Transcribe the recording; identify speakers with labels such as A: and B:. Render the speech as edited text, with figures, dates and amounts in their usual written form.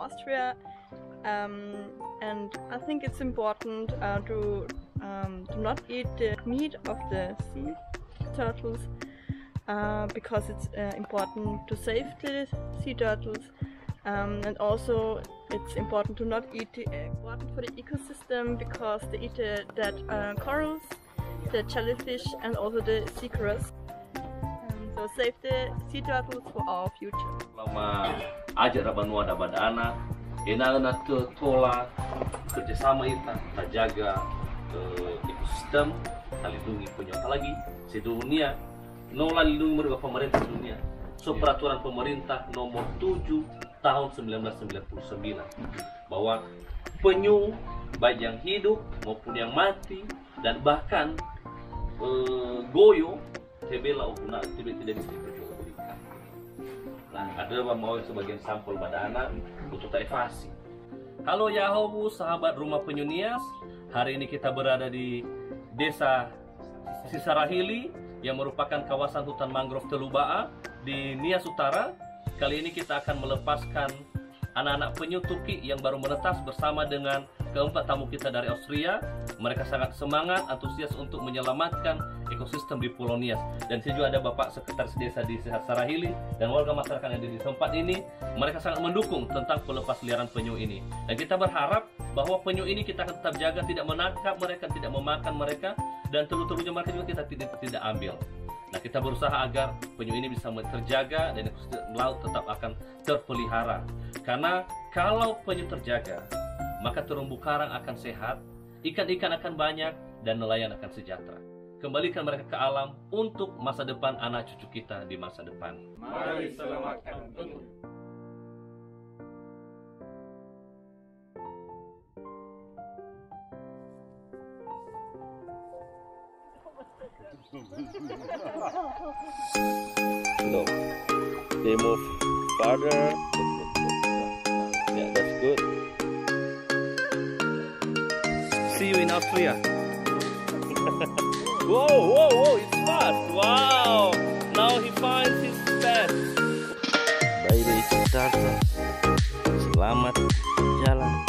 A: Austria, and I think it's important to not eat the meat of the sea turtles because it's important to save the sea turtles, and also it's important to not eat the important for the ecosystem because they eat the dead corals, the jellyfish, and also the seagrass. So save the sea turtles for our future.
B: Lama aja rabanua da badana, enana tola kerjasama kita jaga ekosistem, lindungi penyu lagi sedunia, nola lindungi mereka pemerintah dunia. So peraturan pemerintah nomor 7 tahun 1999 bahwa penyu baik yang hidup maupun yang mati dan bahkan goyo tebela guna tidak bisa diperjualbelikan. Nah, ada mau sebagian sampel badana untuk evasi. Halo Yahobu, sahabat Rumah Penyu Nias. Hari ini kita berada di Desa Sisarahili yang merupakan kawasan hutan mangrove Telubaa di Nias Utara. Kali ini kita akan melepaskan anak-anak penyu Turki yang baru menetas bersama dengan keempat tamu kita dari Austria. Mereka sangat semangat, antusias untuk menyelamatkan ekosistem di Pulau Nias. Dan saya juga ada Bapak Sekretaris Desa di Sisarahili dan warga masyarakat yang ada di tempat ini. Mereka sangat mendukung tentang pelepasliaran penyu ini. Dan kita berharap bahwa penyu ini kita akan tetap jaga, tidak menangkap mereka, tidak memakan mereka, dan telur-telurnya mereka juga kita tidak ambil. Nah, kita berusaha agar penyu ini bisa terjaga dan ekosistem laut tetap akan terpelihara. Karena kalau penyu terjaga, maka terumbu karang akan sehat, ikan-ikan akan banyak, dan nelayan akan sejahtera. Kembalikan mereka ke alam untuk masa depan anak cucu kita di masa depan.
C: Mari selamatkan penyu.
B: Look, they move farther. Yeah, that's good. See you in Austria. Whoa, whoa, whoa, it's fast. Wow, now he finds his pet. Baby turtle, selamat jalan.